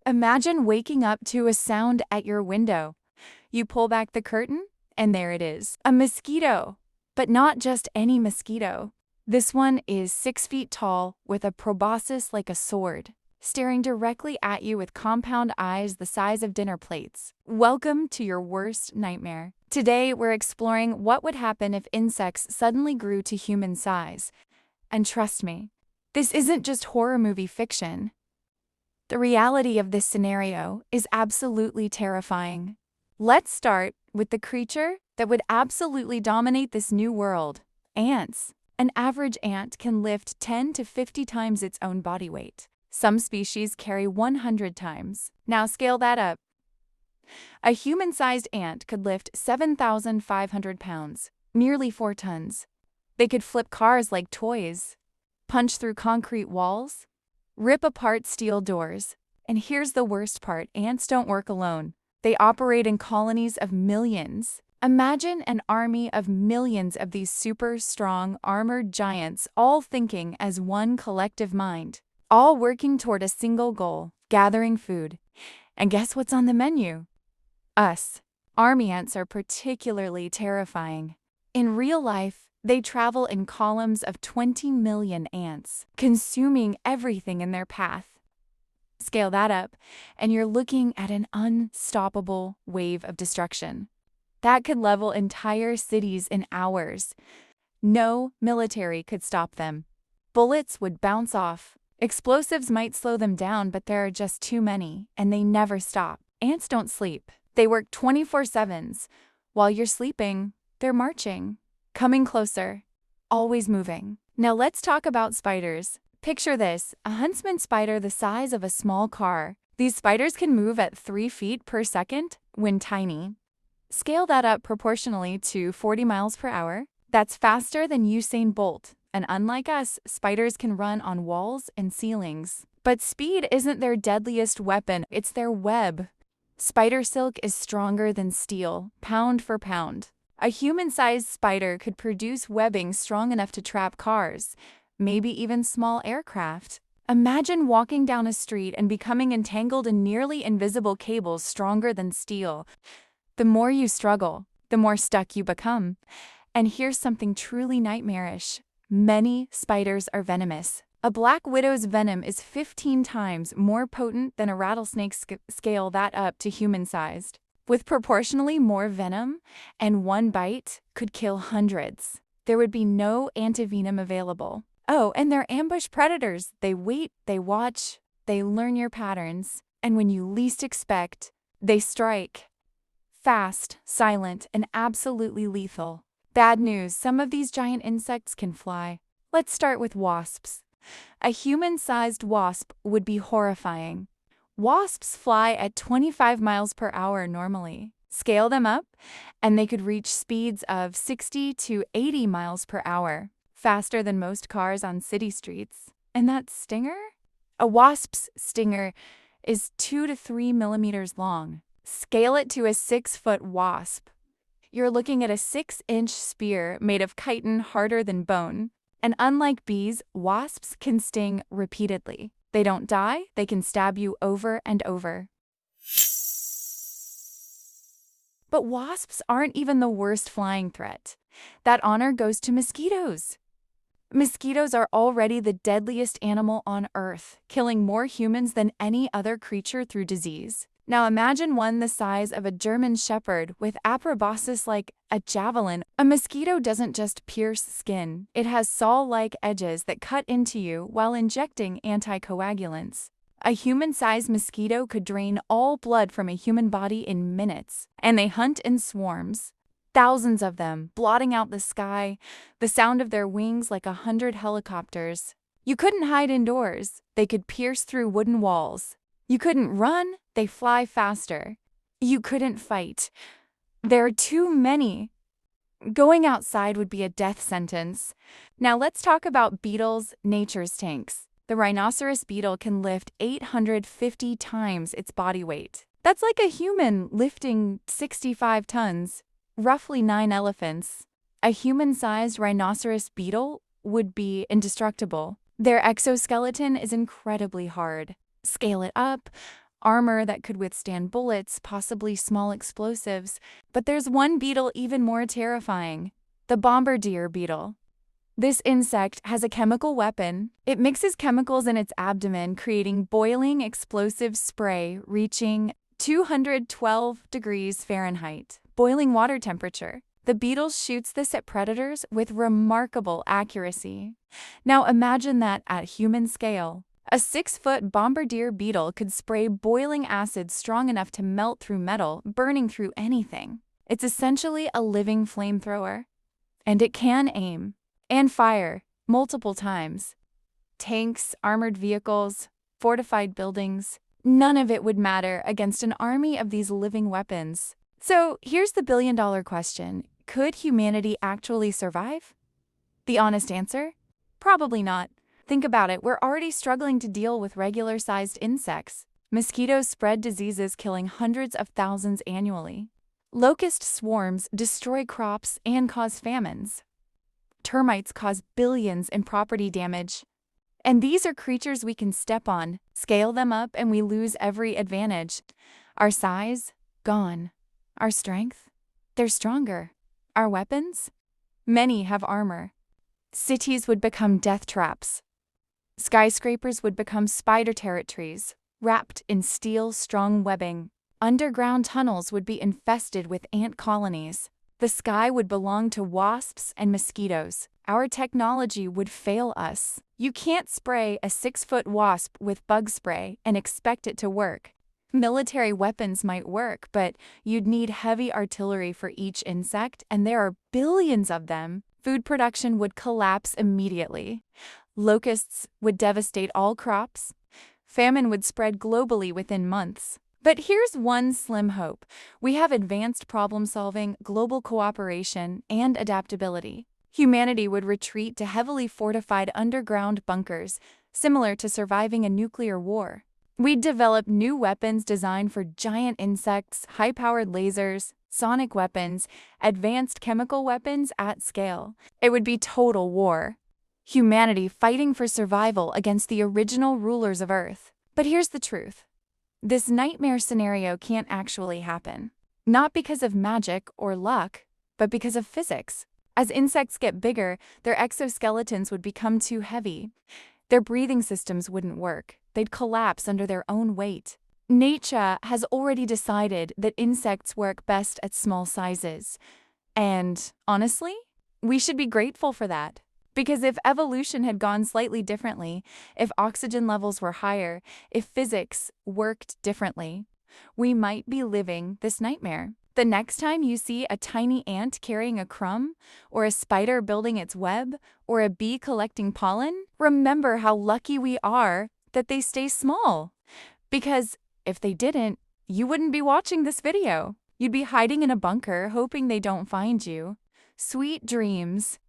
Imagine waking up to a sound at your window. You pull back the curtain, and there it is, a mosquito. But not just any mosquito. This one is 6 feet tall with a proboscis like a sword, staring directly at you with compound eyes the size of dinner plates. Welcome to your worst nightmare. Today, we're exploring what would happen if insects suddenly grew to human size. And trust me, this isn't just horror movie fiction. The reality of this scenario is absolutely terrifying. Let's start with the creature that would absolutely dominate this new world: ants. An average ant can lift 10 to 50 times its own body weight. Some species carry 100 times. Now scale that up. A human-sized ant could lift 7,500 pounds, nearly 4 tons. They could flip cars like toys, punch through concrete walls, rip apart steel doors. And here's the worst part: ants don't work alone. They operate in colonies of millions. Imagine an army of millions of these super strong, armored giants, all thinking as one collective mind, all working toward a single goal: gathering food. And guess what's on the menu? Us. Army ants are particularly terrifying. In real life, they travel in columns of 20 million ants, consuming everything in their path. Scale that up, and you're looking at an unstoppable wave of destruction that could level entire cities in hours. No military could stop them. Bullets would bounce off. Explosives might slow them down, but there are just too many, and they never stop. Ants don't sleep. They work 24/7. While you're sleeping, they're marching, coming closer, always moving. Now let's talk about spiders. Picture this: a huntsman spider the size of a small car. These spiders can move at 3 feet per second when tiny. Scale that up proportionally to 40 miles per hour. That's faster than Usain Bolt. And unlike us, spiders can run on walls and ceilings. But speed isn't their deadliest weapon, it's their web. Spider silk is stronger than steel, pound for pound. A human-sized spider could produce webbing strong enough to trap cars, maybe even small aircraft. Imagine walking down a street and becoming entangled in nearly invisible cables stronger than steel. The more you struggle, the more stuck you become. And here's something truly nightmarish: many spiders are venomous. A black widow's venom is 15 times more potent than a rattlesnake's. Scale that up to human-sized, with proportionally more venom, and one bite could kill hundreds. There would be no antivenom available. Oh, and they're ambush predators. They wait, they watch, they learn your patterns, and when you least expect, they strike. Fast, silent, and absolutely lethal. Bad news: some of these giant insects can fly. Let's start with wasps. A human-sized wasp would be horrifying. Wasps fly at 25 miles per hour normally. Scale them up, and they could reach speeds of 60 to 80 miles per hour, faster than most cars on city streets. And that stinger? A wasp's stinger is 2 to 3 millimeters long. Scale it to a 6-foot wasp. You're looking at a 6-inch spear made of chitin harder than bone. And unlike bees, wasps can sting repeatedly. They don't die, they can stab you over and over. But wasps aren't even the worst flying threat. That honor goes to mosquitoes. Mosquitoes are already the deadliest animal on Earth, killing more humans than any other creature through disease. Now imagine one the size of a German shepherd with a proboscis like a javelin. A mosquito doesn't just pierce skin. It has saw-like edges that cut into you while injecting anticoagulants. A human-sized mosquito could drain all blood from a human body in minutes, and they hunt in swarms. Thousands of them, blotting out the sky, the sound of their wings like 100 helicopters. You couldn't hide indoors. They could pierce through wooden walls. You couldn't run. They fly faster. You couldn't fight. There are too many. Going outside would be a death sentence. Now let's talk about beetles, nature's tanks. The rhinoceros beetle can lift 850 times its body weight. That's like a human lifting 65 tons, roughly 9 elephants. A human-sized rhinoceros beetle would be indestructible. Their exoskeleton is incredibly hard. Scale it up, armor that could withstand bullets, possibly small explosives. But there's one beetle even more terrifying: the bombardier beetle. This insect has a chemical weapon. It mixes chemicals in its abdomen, creating boiling explosive spray reaching 212 degrees Fahrenheit, boiling water temperature. The beetle shoots this at predators with remarkable accuracy. Now imagine that at human scale. A 6-foot bombardier beetle could spray boiling acid strong enough to melt through metal, burning through anything. It's essentially a living flamethrower. And it can aim and fire multiple times. Tanks, armored vehicles, fortified buildings, none of it would matter against an army of these living weapons. So here's the billion-dollar question: could humanity actually survive? The honest answer? Probably not. Think about it, we're already struggling to deal with regular-sized insects. Mosquitoes spread diseases, killing hundreds of thousands annually. Locust swarms destroy crops and cause famines. Termites cause billions in property damage. And these are creatures we can step on, scale them up, and we lose every advantage. Our size? Gone. Our strength? They're stronger. Our weapons? Many have armor. Cities would become death traps. Skyscrapers would become spider territories, wrapped in steel-strong webbing. Underground tunnels would be infested with ant colonies. The sky would belong to wasps and mosquitoes. Our technology would fail us. You can't spray a 6-foot wasp with bug spray and expect it to work. Military weapons might work, but you'd need heavy artillery for each insect, and there are billions of them. Food production would collapse immediately. Locusts would devastate all crops. Famine would spread globally within months. But here's one slim hope: we have advanced problem-solving, global cooperation, and adaptability. Humanity would retreat to heavily fortified underground bunkers, similar to surviving a nuclear war. We'd develop new weapons designed for giant insects, high-powered lasers, sonic weapons, advanced chemical weapons at scale. It would be total war. Humanity fighting for survival against the original rulers of Earth. But here's the truth: this nightmare scenario can't actually happen. Not because of magic or luck, but because of physics. As insects get bigger, their exoskeletons would become too heavy. Their breathing systems wouldn't work. They'd collapse under their own weight. Nature has already decided that insects work best at small sizes. And honestly, we should be grateful for that. Because if evolution had gone slightly differently, if oxygen levels were higher, if physics worked differently, we might be living this nightmare. The next time you see a tiny ant carrying a crumb, or a spider building its web, or a bee collecting pollen, remember how lucky we are that they stay small. Because if they didn't, you wouldn't be watching this video. You'd be hiding in a bunker, hoping they don't find you. Sweet dreams.